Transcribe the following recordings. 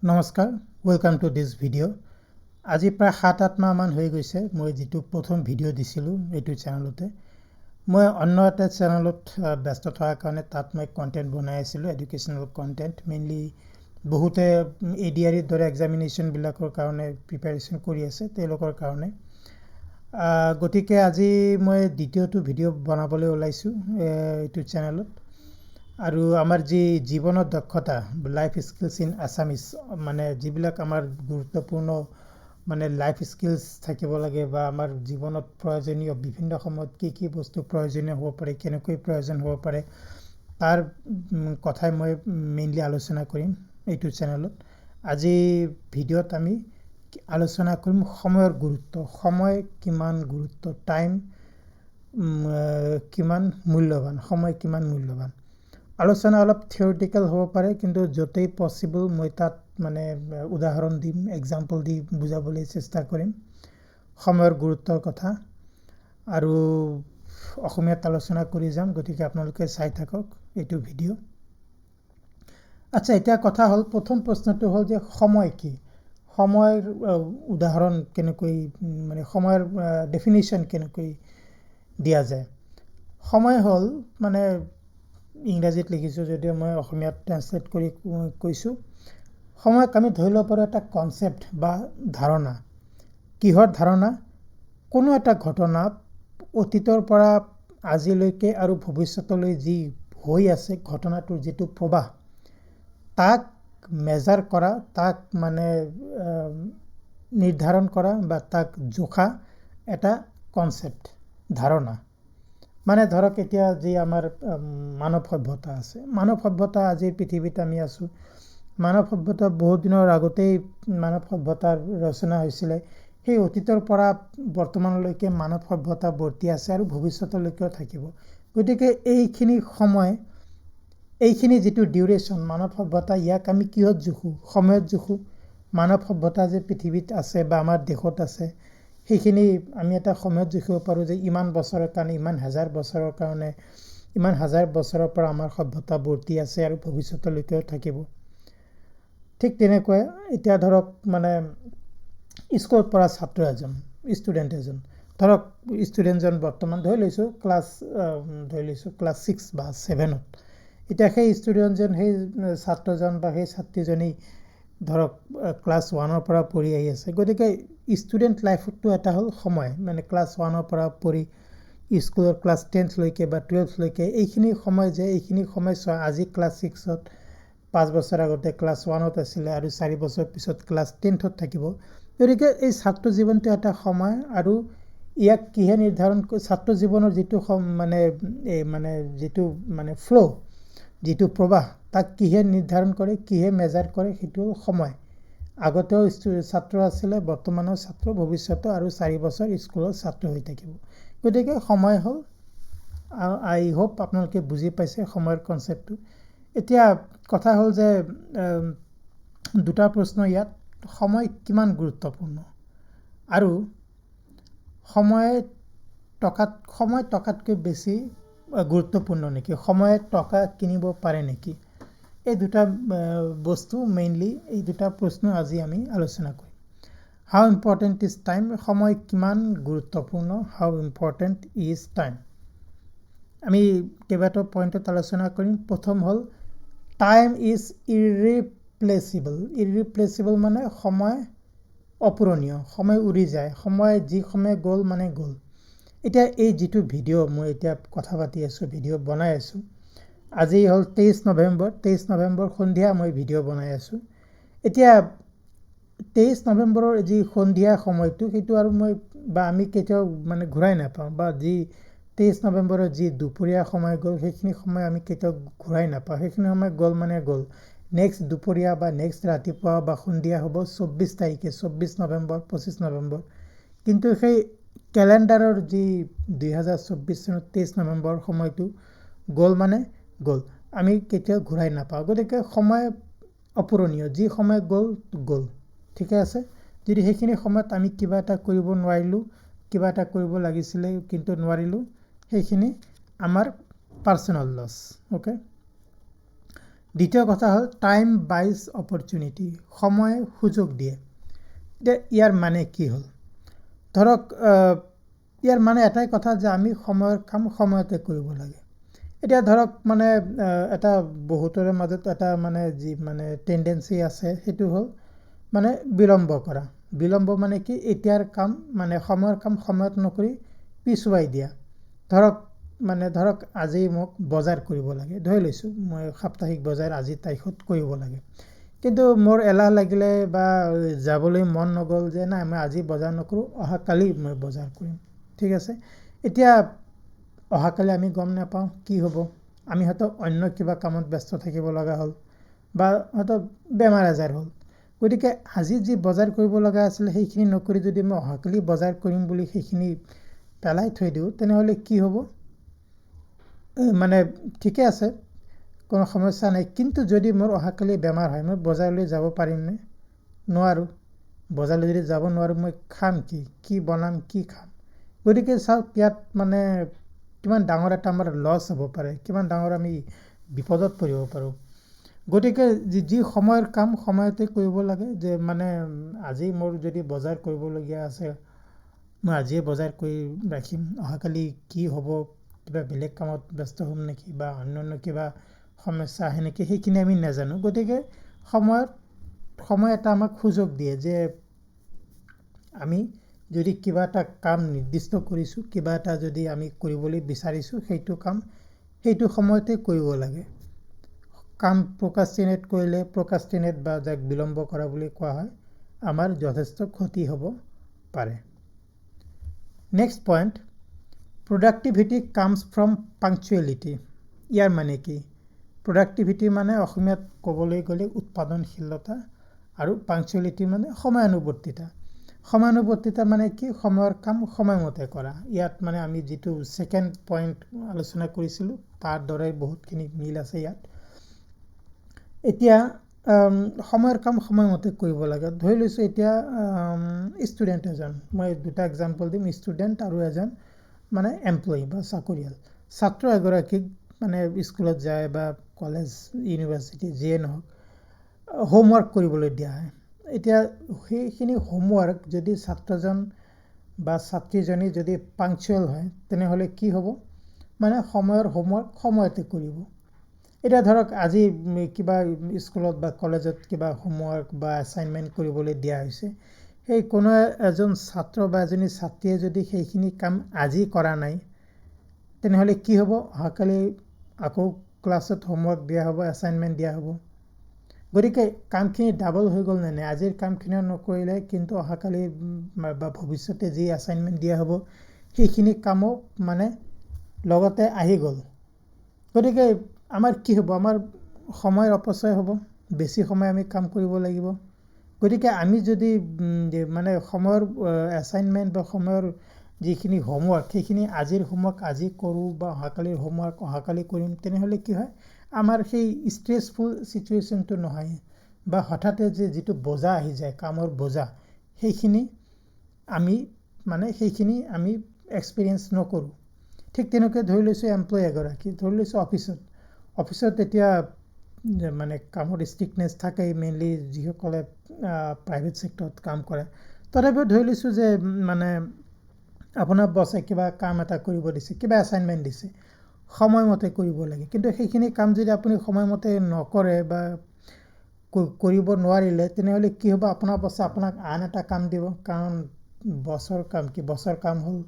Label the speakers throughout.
Speaker 1: নমস্কাৰ, welcome to this video'. আজি প্ৰায় 7-8 মাহমান হৈ গৈছে মই যিটো প্ৰথম ভিডিঅ' দিছিলোঁ এইটো চেনেলতে। মই অন্য এটা চেনেলত ব্যস্ত থকাৰ কাৰণে তাত মই কণ্টেণ্ট বনাই আছিলোঁ, এডুকেশ্যনেল কণ্টেণ্ট। মেইনলি বহুতে ADREৰ দৰে এক্সামিনেশ্যনবিলাকৰ কাৰণে প্ৰিপেৰেশ্যন কৰি আছে, তেওঁলোকৰ কাৰণে। গতিকে আজি মই দ্বিতীয়টো ভিডিঅ' বনাবলৈ ওলাইছোঁ এইটো চেনেলত। আৰু আমাৰ যি জীৱনৰ দক্ষতা, লাইফ স্কিলছ ইন আছামিজ, মানে যিবিলাক আমাৰ গুৰুত্বপূৰ্ণ মানে লাইফ স্কিলছ থাকিব লাগে বা আমাৰ জীৱনত প্ৰয়োজনীয় বিভিন্ন সময়ত কি বস্তু প্ৰয়োজনীয় হ'ব পাৰে, কেনেকৈ প্ৰয়োজন হ'ব পাৰে, তাৰ কথাই মই মেইনলি আলোচনা কৰিম এইটো চেনেলত। আজি ভিডিঅ'ত আমি আলোচনা কৰিম সময়ৰ গুৰুত্ব, সময় কিমান গুৰুত্ব, টাইম কিমান মূল্যৱান, সময় কিমান মূল্যৱান। আলোচনা অলপ থিয়ৰিটিকেল হ'ব পাৰে, কিন্তু য'তেই পচিবল মই তাত মানে উদাহৰণ দিম, এক্সাম্পল দি বুজাবলৈ চেষ্টা কৰিম সময়ৰ গুৰুত্বৰ কথা। আৰু অসমীয়াত আলোচনা কৰি যাম, গতিকে আপোনালোকে চাই থাকক এইটো ভিডিঅ'। আচ্ছা, এতিয়া কথা হ'ল, প্ৰথম প্ৰশ্নটো হ'ল যে সময় কি? সময়ৰ উদাহৰণ কেনেকৈ, মানে সময়ৰ ডেফিনিশ্যন কেনেকৈ দিয়া যায়? সময় হ'ল, মানে ইংৰাজীত লিখিছোঁ যদিও মই অসমীয়াত ট্ৰান্সলেট কৰি কৈছোঁ। সময়ক আমি ধৰি ল'ব পাৰোঁ এটা কনচেপ্ট বা ধাৰণা। কিহৰ ধাৰণা? কোনো এটা ঘটনা অতীতৰ পৰা আজিলৈকে আৰু ভৱিষ্যতলৈ যি হৈ আছে, ঘটনাটোৰ যিটো প্ৰৱাহ, তাক মেজাৰ কৰা, তাক মানে নিৰ্ধাৰণ কৰা বা তাক জোখা এটা কনচেপ্ট, ধাৰণা। মানে ধৰক এতিয়া যি আমাৰ মানৱ সভ্যতা আছে, মানৱ সভ্যতা আজিৰ পৃথিৱীত আমি আছোঁ। মানৱ সভ্যতা বহুত দিনৰ আগতেই মানৱ সভ্যতাৰ ৰচনা হৈছিলে। সেই অতীতৰ পৰা বৰ্তমানলৈকে মানৱ সভ্যতা বৰ্তি আছে আৰু ভৱিষ্যতলৈকেও থাকিব। গতিকে এইখিনি সময়, এইখিনি যিটো ডিউৰেশ্যন, মানৱ সভ্যতা, ইয়াক আমি কিহত জোখোঁ? সময়ত জোখোঁ। মানৱ সভ্যতা যে পৃথিৱীত আছে বা আমাৰ দেশত আছে, সেইখিনি আমি এটা সময়ত জুখিব পাৰোঁ যে ইমান বছৰৰ কাৰণে, ইমান হাজাৰ বছৰৰ কাৰণে, ইমান হাজাৰ বছৰৰ পৰা আমাৰ সভ্যতা বৰ্তি আছে আৰু ভৱিষ্যতলৈকেও থাকিব। ঠিক তেনেকৈ এতিয়া ধৰক মানে স্কুলত পঢ়া ছাত্ৰ এজন, ষ্টুডেণ্ট এজন, ধৰক ষ্টুডেণ্টজন বৰ্তমান ধৰি লৈছোঁ ক্লাছ 6 বা 7ত। এতিয়া সেই ষ্টুডেণ্টজন, সেই ছাত্ৰজন বা সেই ছাত্ৰীজনী ধৰক ক্লাছ 1ৰ পৰা পঢ়ি আহি আছে। গতিকে ষ্টুডেণ্ট লাইফতো এটা হ'ল সময়, মানে ক্লাছ 1ৰ পৰা পঢ়ি স্কুলৰ ক্লাছ 10লৈকে বা 12লৈকে এইখিনি সময় যে এইখিনি সময় চোৱা, আজি ক্লাছ 6ত, 5 বছৰ আগতে ক্লাছ 1ত আছিলে আৰু 4 বছৰ পিছত ক্লাছ 10ত থাকিব। গতিকে এই ছাত্ৰ জীৱনটো এটা সময়, আৰু ইয়াক কিহে নিৰ্ধাৰণ কৰে? ছাত্ৰ জীৱনৰ যিটো মানে যিটো মানে ফ্ল', যিটো প্ৰৱাহ, তাক কিহে নিৰ্ধাৰণ কৰে, কিহে মেজাৰ কৰে? সেইটো সময়। আগতেও ছাত্ৰ আছিলে, বৰ্তমানৰ ছাত্ৰ, ভৱিষ্যতৰ আৰু 4 বছৰ স্কুলৰ ছাত্ৰ হৈ থাকিব। গতিকে সময় হ'ল, আই হোপ আপোনালোকে বুজি পাইছে সময়ৰ কনচেপ্টটো। এতিয়া কথা হ'ল যে দুটা প্ৰশ্ন ইয়াত, সময় কিমান গুৰুত্বপূৰ্ণ আৰু সময় টকাতকৈ বেছি গুৰুত্বপূৰ্ণ নেকি? সময়ে টকা কিনিব পাৰে নেকি? এই দুটা বস্তু, মেইনলি এই দুটা প্ৰশ্ন আজি আমি আলোচনা কৰিম। হাউ ইম্পৰ্টেণ্ট ইজ টাইম? সময় কিমান গুৰুত্বপূৰ্ণ? হাউ ইম্পৰ্টেণ্ট ইজ টাইম? আমি কেইবাটাও পইণ্টত আলোচনা কৰিম। প্ৰথম হ'ল, টাইম ইজ ইৰৰিপ্লেচিবল। ইৰৰিপ্লেচিবল মানে সময় অপূৰণীয়, সময় উৰি যায়, যি সময় গ'ল মানে গ'ল। এতিয়া এই যিটো ভিডিঅ' মই এতিয়া কথা পাতি আছোঁ, ভিডিঅ' বনাই আছোঁ, আজি হ'ল 23 নৱেম্বৰ। 23 নৱেম্বৰ সন্ধিয়া মই ভিডিঅ' বনাই আছোঁ। এতিয়া 23 নৱেম্বৰৰ যি সন্ধিয়া সময়টো, সেইটো আৰু আমি কেতিয়াও মানে ঘূৰাই নাপাওঁ, বা যি 23 নৱেম্বৰৰ যি দুপৰীয়া সময় গ'ল, সেইখিনি সময় আমি কেতিয়াও ঘূৰাই নাপাওঁ। সেইখিনি সময় গ'ল মানে গ'ল। নেক্সট দুপৰীয়া বা নেক্সট ৰাতিপুৱা বা সন্ধিয়া হ'ব 24 তাৰিখে, 24 নৱেম্বৰ, 25 নৱেম্বৰ। কিন্তু সেই কেলেণ্ডাৰৰ যি 2024 চনত 23 নৱেম্বৰ সময়টো গ'ল মানে গ'ল, আমি কেতিয়াও ঘূৰাই নাপাওঁ। গতিকে সময় অপূৰণীয়, যি সময় গ'ল গ'ল, ঠিকে আছে। যদি সেইখিনি সময়ত আমি কিবা এটা কৰিব নোৱাৰিলোঁ, কিবা এটা কৰিব লাগিছিলে কিন্তু নোৱাৰিলোঁ, সেইখিনি আমাৰ পাৰ্চনেল লছ। অ'কে, দ্বিতীয় কথা হ'ল টাইম বাইজ অপৰচুনিটি, সময়ে সুযোগ দিয়ে। এতিয়া ইয়াৰ মানে কি হ'ল, ধৰক ইয়াৰ মানে এটাই কথা যে আমি সময়ৰ কাম সময়তে কৰিব লাগে। এতিয়া ধৰক মানে এটা বহুতৰে মাজত এটা মানে যি মানে টেণ্ডেঞ্চি আছে, সেইটো হ'ল মানে বিলম্ব কৰা। বিলম্ব মানে কি, এতিয়াৰ কাম মানে সময়ৰ কাম সময়ত নকৰি পিছুৱাই দিয়া। ধৰক আজি মোক বজাৰ কৰিব লাগে, ধৰি লৈছোঁ মই সাপ্তাহিক বজাৰ আজিৰ তাৰিখত কৰিব লাগে, কিন্তু মোৰ এলাহ লাগিলে বা যাবলৈ মন নগ'ল যে নাই মই আজি বজাৰ নকৰোঁ, অহাকালি মই বজাৰ কৰিম। ঠিক আছে, এতিয়া অহাকালি আমি গম নাপাওঁ কি হ'ব, আমি হয়তো অন্য কিবা কামত ব্যস্ত থাকিব লগা হ'ল বা হয়তো বেমাৰ আজাৰ হ'ল। গতিকে আজি যি বজাৰ কৰিব লগা আছিলে সেইখিনি নকৰি যদি মই অহাকালি বজাৰ কৰিম বুলি সেইখিনি পেলাই থৈ দিওঁ, তেনেহ'লে কি হ'ব, মানে ঠিকে আছে, কোনো সমস্যা নাই, কিন্তু যদি মোৰ অহাকালি বেমাৰ হয় মই বজাৰলৈ যাব পাৰিমনে? নোৱাৰোঁ। বজাৰলৈ যদি যাব নোৱাৰোঁ মই খাম কি বনাম, কি খাম? গতিকে চাওক ইয়াত মানে কিমান ডাঙৰ এটা আমাৰ লছ হ'ব পাৰে, কিমান ডাঙৰ আমি বিপদত পৰিব পাৰোঁ। গতিকে যি সময়ৰ কাম সময়তে কৰিব লাগে, যে মানে আজি মোৰ যদি বজাৰ কৰিবলগীয়া আছে মই আজিয়ে বজাৰ কৰি ৰাখিম, অহাকালি কি হ'ব, কিবা বেলেগ কামত ব্যস্ত হ'ম নেকি বা অন্যান্য কিবা সমস্যা আহে নেকি, সেইখিনি আমি নাজানো। গতিকে সময় এটা আমাক সুযোগ দিয়ে যে আমি যদি কিবা এটা কাম নিৰ্দিষ্ট কৰিছোঁ, কিবা এটা যদি আমি কৰিবলৈ বিচাৰিছোঁ, সেইটো কাম সেইটো সময়তে কৰিব লাগে। কাম প্ৰকাষ্টিনেট কৰিলে, প্ৰকাষ্টিনেট বা যাক বিলম্ব কৰা বুলি কোৱা হয়, আমাৰ যথেষ্ট ক্ষতি হ'ব পাৰে। Next point, productivity comes from punctuality. ইয়াৰ মানে কি? প্ৰডাক্টিভিটি মানে অসমীয়াত ক'বলৈ গ'লে উৎপাদনশীলতা, আৰু পাংচুৱেলিটি মানে সময়ানুৱৰ্তিতা। সময়ানুৱৰ্তিতা মানে কি? সময়ৰ কাম সময়মতে কৰা। ইয়াত মানে আমি যিটো ছেকেণ্ড পইণ্ট আলোচনা কৰিছিলোঁ তাৰ দৰে বহুতখিনি মিল আছে ইয়াত। এতিয়া সময়ৰ কাম সময়মতে কৰিব লাগে। ধৰি লৈছোঁ এতিয়া ষ্টুডেণ্ট এজন, মই দুটা এক্সাম্পল দিম, ষ্টুডেণ্ট আৰু এজন মানে এমপ্লয়ী বা চাকৰিয়াল। ছাত্ৰ এগৰাকীক মানে স্কুলত যায় বা কলেজ ইউনিভাৰ্চিটি যিয়ে নহওক হোমৱৰ্ক কৰিবলৈ দিয়া হয়। এতিয়া সেইখিনি হোমৱৰ্ক যদি ছাত্ৰজন বা ছাত্ৰীজনী যদি পাংচুৱেল হয়, তেনেহ'লে কি হ'ব, মানে সময়ৰ হোমৱৰ্ক সময়তে কৰিব। এতিয়া ধৰক আজি কিবা স্কুলত বা কলেজত কিবা হোমৱৰ্ক বা এছাইনমেণ্ট কৰিবলৈ দিয়া হৈছে, সেই কোনো এজন ছাত্ৰ বা এজনী ছাত্ৰীয়ে যদি সেইখিনি কাম আজি কৰা নাই, তেনেহ'লে কি হ'ব, অহাকালি আকৌ ক্লাছত হোমৱৰ্ক দিয়া হ'ব, এছাইনমেণ্ট দিয়া হ'ব। গতিকে কামখিনি ডাবল হৈ গ'ল নে নাই? আজিৰ কামখিনিও নকৰিলে কিন্তু অহাকালি বা ভৱিষ্যতে যি এছাইনমেণ্ট দিয়া হ'ব সেইখিনি কামো মানে লগতে আহি গ'ল। গতিকে আমাৰ কি হ'ব, আমাৰ সময়ৰ অপচয় হ'ব, বেছি সময় আমি কাম কৰিব লাগিব। গতিকে আমি যদি মানে সময়ৰ এছাইনমেণ্ট বা সময়ৰ যিখিনি হোমৱৰ্ক সেইখিনি আজিৰ হোমৱৰ্ক আজি কৰোঁ বা অহাকালিৰ হোমৱৰ্ক অহাকালি কৰিম, তেনেহ'লে কি হয়, আমাৰ সেই ষ্ট্ৰেছফুল ছিটুৱেশ্যনটো নহয় বা হঠাতে যিটো বোজা আহি যায়, কামৰ বোজা, সেইখিনি আমি এক্সপিৰিয়েঞ্চ নকৰোঁ। ঠিক তেনেকৈ ধৰি লৈছোঁ এমপ্লয়ী এগৰাকী, ধৰি লৈছোঁ অফিচত এতিয়া মানে কামৰ ষ্ট্ৰিকনেছ থাকেই, মেইনলি যিসকলে প্ৰাইভেট ছেক্টৰত কাম কৰে। তথাপিও ধৰি লৈছোঁ যে মানে আপোনাৰ বছে কিবা কাম এটা কৰিব দিছে, কিবা এছাইনমেণ্ট দিছে, সময়মতে কৰিব লাগে, কিন্তু সেইখিনি কাম যদি আপুনি সময়মতে নকৰে বা কৰিব নোৱাৰিলে, তেনেহ'লে কি হ'ব, আপোনাৰ বছে আপোনাক আন এটা কাম দিব। কাৰণ বছৰ কাম হ'ল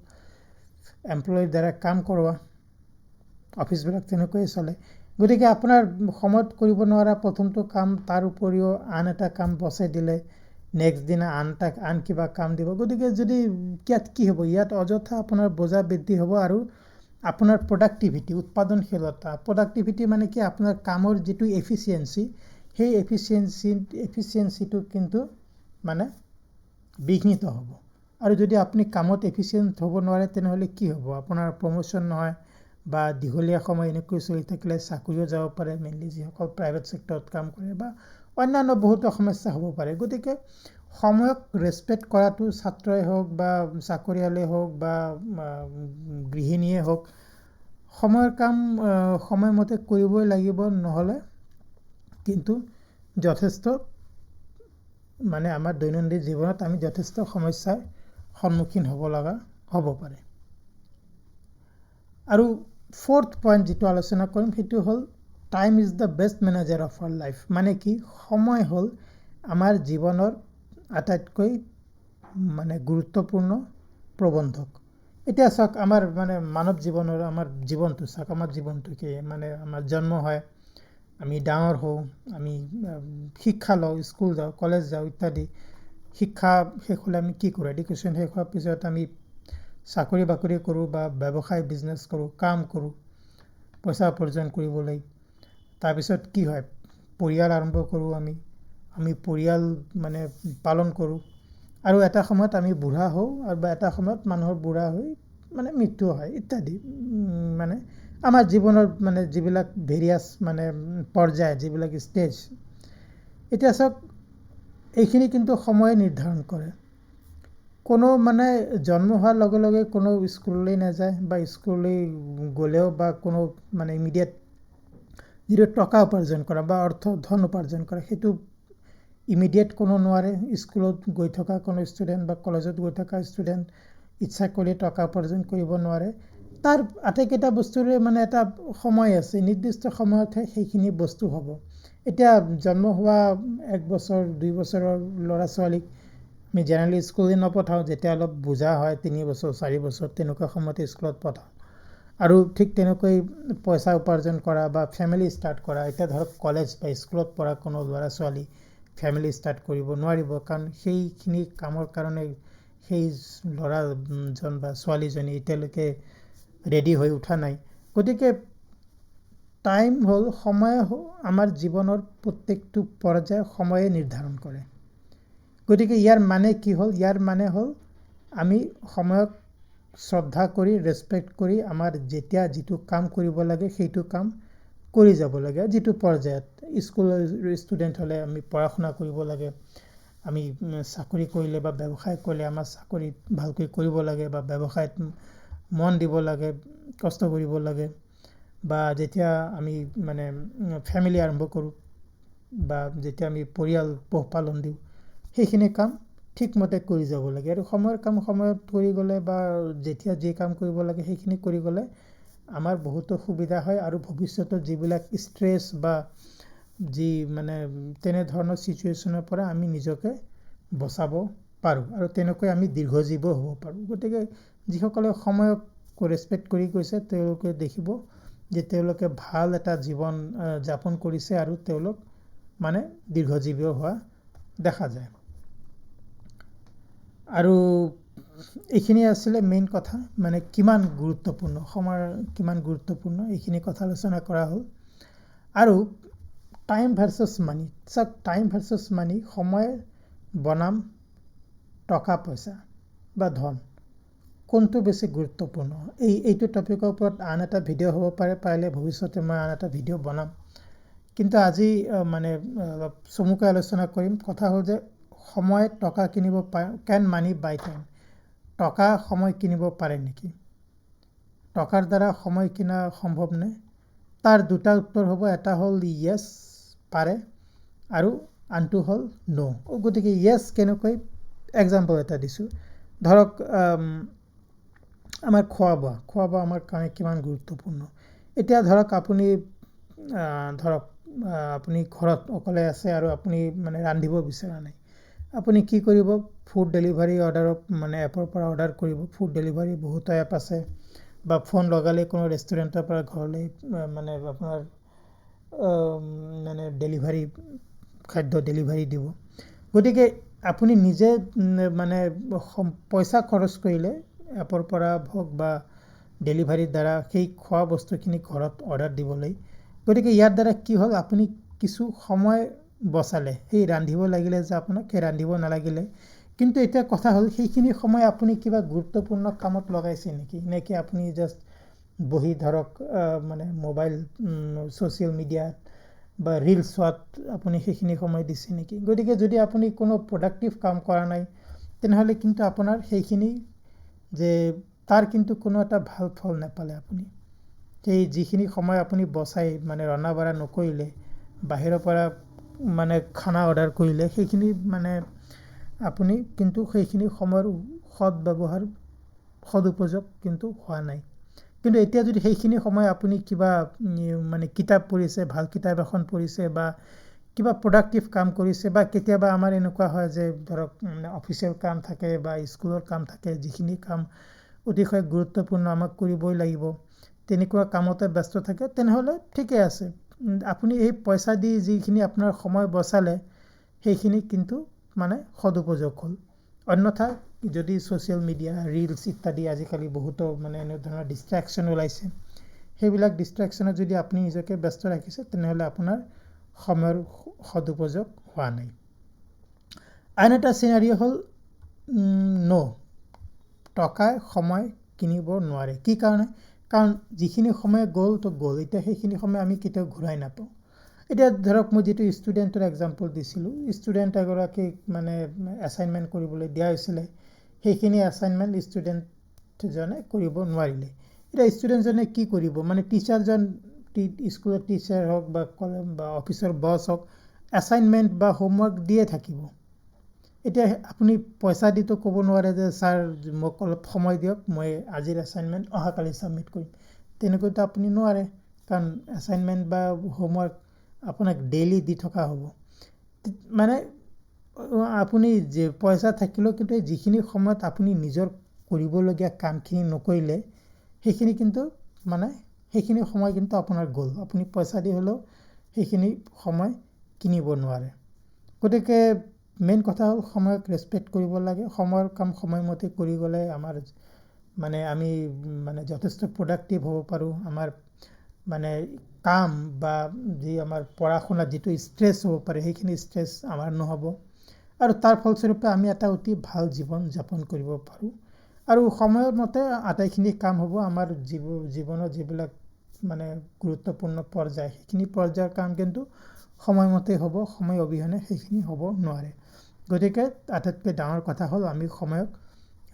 Speaker 1: এমপ্লয়ীৰ দ্বাৰা কাম কৰোৱা, অফিচবিলাক তেনেকৈয়ে চলে। গতিকে আপোনাৰ সময়ত কৰিব নোৱাৰা প্ৰথমটো কাম, তাৰ উপৰিও আন এটা কাম বছে দিলে, নেক্সট দিনা আন কিবা কাম দিব। গতিকে যদি ইয়াত কি হ'ব, ইয়াত অযথা আপোনাৰ বোজা বৃদ্ধি হ'ব আৰু আপোনাৰ প্ৰডাক্টিভিটি, প্ৰডাক্টিভিটি মানে কি, আপোনাৰ কামৰ যিটো এফিচিয়েঞ্চি, সেই এফিচিয়েঞ্চিটো কিন্তু মানে বিঘ্নিত হ'ব। আৰু যদি আপুনি কামত এফিচিয়েণ্ট হ'ব নোৱাৰে, তেনেহ'লে কি হ'ব, আপোনাৰ প্ৰমোশ্যন নহয় বা দীঘলীয়া সময় এনেকৈ চলি থাকিলে চাকৰিও যাব পাৰে, মেইনলি যিসকল প্ৰাইভেট ছেক্টৰত কাম কৰে, বা অন্যান্য বহুতো সমস্যা হ'ব পাৰে। গতিকে সময়ক ৰেচপেক্ট কৰাটো ছাত্ৰই হওক বা চাকৰিয়ালেই হওক বা গৃহিণীয়ে হওক, সময়ৰ কাম সময়মতে কৰিবই লাগিব, নহ'লে কিন্তু যথেষ্ট মানে আমাৰ দৈনন্দিন জীৱনত আমি যথেষ্ট সমস্যাৰ সন্মুখীন হ'ব পাৰে। আৰু ফ'ৰ্থ পইণ্ট যিটো আলোচনা কৰিম সেইটো হ'ল time is the best manager of our life. মানে কি, সময় হ'ল আমাৰ জীৱনৰ আটাইতকৈ মানে গুৰুত্বপূৰ্ণ প্ৰবন্ধক। এতিয়া চাওক, আমাৰ মানে মানৱ জীৱনৰ আমাৰ জীৱনটো চাওক, আমাৰ জীৱনটো কি, মানে আমাৰ জন্ম হয়, আমি ডাঙৰ হওঁ, আমি শিক্ষা লওঁ, স্কুল যাওঁ, কলেজ যাওঁ ইত্যাদি। শিক্ষা শেষ হ'লে আমি কি কৰোঁ? এডুকেশ্যন শেষ হোৱাৰ পিছত আমি চাকৰি বাকৰি কৰোঁ বা ব্যৱসায় বিজনেছ কৰোঁ, কাম কৰোঁ পইচা উপাৰ্জন কৰিবলৈ। তাৰপিছত কি হয়? পৰিয়াল আৰম্ভ কৰোঁ, আমি পৰিয়াল মানে পালন কৰোঁ। আৰু এটা সময়ত আমি বুঢ়া হওঁ, আৰু বা এটা সময়ত মানুহৰ বুঢ়া হৈ মানে মৃত্যু হয় ইত্যাদি। মানে আমাৰ জীৱনৰ মানে যিবিলাক ভেৰিয়াছ মানে পৰ্যায়, যিবিলাক ষ্টেজ, এতিয়া চাওক এইখিনি কিন্তু সময়ে নিৰ্ধাৰণ কৰে। কোনো মানে জন্ম হোৱাৰ লগে লগে কোনো স্কুললৈ নাযায়, বা স্কুললৈ গ'লেও বা কোনো মানে ইমিডিয়েট যিটো টকা উপাৰ্জন কৰা বা ধন উপাৰ্জন কৰা, সেইটো ইমিডিয়েট কোনো নোৱাৰে। স্কুলত গৈ থকা কোনো ষ্টুডেণ্ট বা কলেজত গৈ থকা ষ্টুডেণ্ট ইচ্ছা কৰি টকা উপাৰ্জন কৰিব নোৱাৰে। তাৰ আটাইকেইটা বস্তুৰে মানে এটা সময় আছে, নিৰ্দিষ্ট সময়তহে সেইখিনি বস্তু হ'ব। এতিয়া জন্ম হোৱা 1 বছৰ 2 বছৰৰ ল'ৰা ছোৱালীক আমি জেনেৰেলি স্কুললৈ নপঠাওঁ। যেতিয়া অলপ বুজা হয় 3 বছৰ 4 বছৰ তেনেকুৱা সময়তে স্কুলত পঠাওঁ। আৰু ঠিক তেনেকৈ পইচা উপাৰ্জন কৰা বা ফেমিলি ষ্টাৰ্ট কৰা, এতিয়া ধৰক কলেজ বা স্কুলত পঢ়া কোনো ল'ৰা ছোৱালী ফেমিলি ষ্টাৰ্ট কৰিব নোৱাৰিব, কাৰণ সেইখিনি কামৰ কাৰণে সেই ল'ৰাজন বা ছোৱালীজনী এতিয়ালৈকে ৰেডি হৈ উঠা নাই। গতিকে টাইম হ'ল, সময় আমাৰ জীৱনৰ প্ৰত্যেকটো পৰ্যায় সময়ে নিৰ্ধাৰণ কৰে। গতিকে ইয়াৰ মানে কি হ'ল? ইয়াৰ মানে হ'ল আমি সময়ক শ্ৰদ্ধা কৰি, ৰেচপেক্ট কৰি, আমাৰ যেতিয়া যিটো কাম কৰিব লাগে সেইটো কাম কৰি যাব লাগে। যিটো পৰ্যায়ত স্কুলৰ ষ্টুডেণ্ট হ'লে আমি পঢ়া শুনা কৰিব লাগে, আমি চাকৰি কৰিলে বা ব্যৱসায় কৰিলে আমাৰ চাকৰিত ভালকৈ কৰিব লাগে, বা ব্যৱসায়ত মন দিব লাগে, কষ্ট কৰিব লাগে। বা যেতিয়া আমি মানে ফেমিলি আৰম্ভ কৰোঁ, বা যেতিয়া আমি পৰিয়াল পোহপালন দিওঁ, সেইখিনি কাম ঠিকমতে কৰি যাব লাগে। আৰু সময়ৰ কাম সময়ত কৰি গ'লে, বা যেতিয়া যি কাম কৰিব লাগে সেইখিনি কৰি গ'লে আমাৰ বহুতো সুবিধা হয়। আৰু ভৱিষ্যতত যিবিলাক ষ্ট্ৰেছ বা যি মানে তেনেধৰণৰ ছিটুৱেশ্যনৰ পৰা আমি নিজকে বচাব পাৰোঁ, আৰু তেনেকৈ আমি দীৰ্ঘজীৱী হ'ব পাৰোঁ। গতিকে যিসকলে সময়ক ৰেচপেক্ট কৰি গৈছে, তেওঁলোকে দেখিব যে তেওঁলোকে ভাল এটা জীৱন যাপন কৰিছে, আৰু তেওঁলোক মানে দীৰ্ঘজীৱী হোৱা দেখা যায়। আৰু এইখিনি আছিলে মেইন কথা, মানে কিমান গুৰুত্বপূৰ্ণ, সময় কিমান গুৰুত্বপূৰ্ণ, এইখিনি কথা আলোচনা কৰা হ'ল। আৰু টাইম ভাৰ্চেছ মানি, চাওক টাইম ভাৰ্চেছ মানি, সময় বনাম টকা পইচা বা ধন, কোনটো বেছি গুৰুত্বপূৰ্ণ? এইটো টপিকৰ ওপৰত আন এটা ভিডিঅ' হ'ব পাৰে, পাৰিলে ভৱিষ্যতে মই আন এটা ভিডিঅ' বনাম। কিন্তু আজি মানে অলপ চমুকৈ আলোচনা কৰিম। কথা হ'ল যে সময় টকা কিনিব পাৰে, কেন মানি বাই টাইম? টকা সময় কিনিব পাৰে নেকি? টকাৰ দ্বাৰা সময় কিনা সম্ভৱনে? তাৰ দুটা উত্তৰ হ'ব। এটা হ'ল য়েছ, পাৰে, আৰু আনটো হ'ল ন'। গতিকে য়েছ কেনেকৈ? এক্সাম্পল এটা দিছোঁ। ধৰক আমাৰ খোৱা বোৱা আমাৰ কাৰণে কিমান গুৰুত্বপূৰ্ণ। এতিয়া ধৰক আপুনি আপুনি ঘৰত অকলে আছে, আৰু আপুনি মানে ৰান্ধিব বিচৰা নাই। আপুনি কি কৰিব? ফুড ডেলিভাৰী মানে এপৰ পৰা অৰ্ডাৰ কৰিব। ফুড ডেলিভাৰী বহুতো এপ আছে, বা ফোন লগালে কোনো ৰেষ্টুৰেণ্টৰ পৰা ঘৰলৈ মানে আপোনাৰ মানে খাদ্য ডেলিভাৰী দিব। গতিকে আপুনি নিজে মানে পইচা খৰচ কৰিলে এপৰ পৰা হওক বা ডেলিভাৰীৰ দ্বাৰা সেই খোৱা বস্তুখিনি ঘৰত অৰ্ডাৰ দিবলৈ। গতিকে ইয়াৰ দ্বাৰা কি হ'ল? আপুনি কিছু সময় বচালে। সেই ৰান্ধিব লাগিলে যে আপোনাক, সেই ৰান্ধিব নালাগিলে। কিন্তু এতিয়া কথা হ'ল, সেইখিনি সময় আপুনি কিবা গুৰুত্বপূৰ্ণ কামত লগাইছে নেকি? নেকি আপুনি জাষ্ট বহি ধৰক মানে মোবাইল ছ'চিয়েল মিডিয়াত বা ৰিলছ চোৱাত আপুনি সেইখিনি সময় দিছে নেকি? গতিকে যদি আপুনি কোনো প্ৰডাক্টিভ কাম কৰা নাই, তেনেহ'লে কিন্তু আপোনাৰ সেইখিনি যে তাৰ কিন্তু কোনো এটা ভাল ফল নাপালে আপুনি। সেই যিখিনি সময় আপুনি বচাই মানে ৰন্ধা বঢ়া নকৰিলে, বাহিৰৰ পৰা মানে খানা অৰ্ডাৰ কৰিলে সেইখিনি মানে আপুনি কিন্তু সেইখিনি সময়ৰ সদব্যৱহাৰ সদুপযোগ কিন্তু হোৱা নাই কিন্তু এতিয়া যদি সেইখিনি সময় আপুনি কিবা মানে কিতাপ পঢ়িছে ভাল কিতাপ এখন পঢ়িছে বা কিবা প্ৰডাক্টিভ কাম কৰিছে বা কেতিয়াবা আমাৰ এনেকুৱা হয় যে ধৰক অফিচিয়েল কাম থাকে বা স্কুলৰ কাম থাকে যিখিনি কাম অতিশয় গুৰুত্বপূৰ্ণ আমাক কৰিবই লাগিব তেনেকুৱা কামতে ব্যস্ত থাকে তেনেহ'লে ঠিকে আছে আপুনি এই পইচা দি যিখিনি আপোনাৰ সময় বচালে সেইখিনি কিন্তু মানে সদুপযোগ হ'ল অন্যথা যদি ছ'চিয়েল মিডিয়া ৰিলছ ইত্যাদি আজিকালি বহুতো মানে এনে ধৰণৰ ডিষ্ট্ৰেকশ্যন ওলাইছে সেইবিলাক ডিষ্ট্ৰেকশ্যনত যদি আপুনি নিজকে ব্যস্ত ৰাখিছে তেনেহ'লে আপোনাৰ সময়ৰ সদুপযোগ হোৱা নাই আন এটা চিনাৰিঅ' হ'ল ন' টকাই সময় কিনিব নোৱাৰে কি কাৰণে কাৰণ যিখিনি সময় গ'ল তো গ'ল এতিয়া সেইখিনি সময় আমি কেতিয়াও ঘূৰাই নাপাওঁ এতিয়া ধৰক মই যিটো ষ্টুডেণ্টৰ এক্সাম্পল দিছিলোঁ ষ্টুডেণ্ট এগৰাকীক মানে এছাইনমেণ্ট কৰিবলৈ দিয়া হৈছিলে সেইখিনি এছাইনমেণ্ট ষ্টুডেণ্টজনে কৰিব নোৱাৰিলে এতিয়া ষ্টুডেণ্টজনে কি কৰিব মানে টিচাৰজন স্কুলৰ টিচাৰ হওক বা অফিচৰ বছ হওক এছাইনমেণ্ট বা হোমৱৰ্ক দিয়ে থাকিব এতিয়া আপুনি পইচা দিতো ক'ব নোৱাৰে যে ছাৰ মোক অলপ সময় দিয়ক মই আজিৰ এছাইনমেণ্ট অহাকালি ছাবমিট কৰিম তেনেকৈতো আপুনি নোৱাৰে কাৰণ এছাইনমেণ্ট বা হোমৱৰ্ক আপোনাক ডেইলি দি থকা হ'ব মানে আপুনি যে পইচা থাকিলেও কিন্তু যিখিনি সময়ত আপুনি নিজৰ কৰিবলগীয়া কামখিনি নকৰিলে সেইখিনি কিন্তু মানে সেইখিনি সময় কিন্তু আপোনাৰ গ'ল আপুনি পইচা দি হ'লেও সেইখিনি সময় কিনিব নোৱাৰে গতিকে মেইন কথা হ'ল সময়ক ৰেছপেক্ট কৰিব লাগে সময়ৰ কাম সময়মতে কৰি গ'লে আমাৰ মানে আমি মানে যথেষ্ট প্ৰডাক্টিভ হ'ব পাৰোঁ আমাৰ মানে কাম বা যি আমাৰ পঢ়া শুনাত যিটো ষ্ট্ৰেছ হ'ব পাৰে সেইখিনি ষ্ট্ৰেছ আমাৰ নহ'ব আৰু তাৰ ফলস্বৰূপে আমি এটা অতি ভাল জীৱন যাপন কৰিব পাৰোঁ আৰু সময়ৰ মতে আটাইখিনি কাম হ'ব আমাৰ জীৱনৰ যিবিলাক মানে গুৰুত্বপূৰ্ণ পৰ্যায় সেইখিনি পৰ্যায়ৰ কাম কিন্তু সময়মতে হ'ব সময় অবিহনে সেইখিনি হ'ব নোৱাৰে গতিকে আটাইতকৈ ডাঙৰ কথা হ'ল আমি সময়ক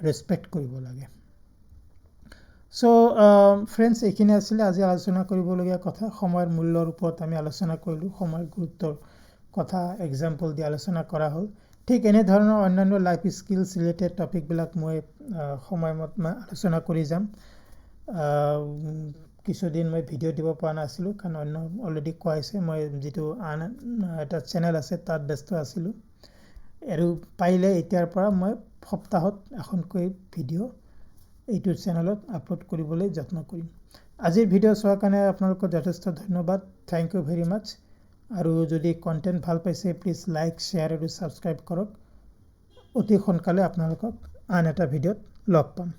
Speaker 1: ৰেছপেক্ট কৰিব লাগে চ' ফ্ৰেণ্ডছ এইখিনি আছিলে আজি আলোচনা কৰিবলগীয়া কথা সময়ৰ মূল্যৰ ওপৰত আমি আলোচনা কৰিলোঁ সময়ৰ গুৰুত্বৰ কথা এক্সাম্পল দি আলোচনা কৰা হ'ল ঠিক এনেধৰণৰ অন্যান্য লাইফ স্কিলছ ৰিলেটেড টপিকবিলাক মই সময়মত আলোচনা কৰি যাম কিছুদিন মই ভিডিঅ' দিব পৰা নাছিলোঁ কাৰণ অন্য অলৰেডি কোৱা হৈছে মই যিটো আন এটা চেনেল আছে তাত ব্যস্ত আছিলোঁ আৰু পাৰিলে এতিয়াৰ পৰা মই সপ্তাহত এখনকৈ ভিডিঅ' এইটো চেনেলত আপলোড কৰিবলৈ যত্ন কৰিম আজিৰ ভিডিঅ' চোৱাৰ কাৰণে আপোনালোকক যথেষ্ট ধন্যবাদ থেংক ইউ ভেৰি মাছ আৰু যদি কণ্টেণ্ট ভাল পাইছে প্লিজ লাইক শ্বেয়াৰ আৰু ছাবস্ক্ৰাইব কৰক অতি সোনকালে আপোনালোকক আন এটা ভিডিঅ'ত লগ পাম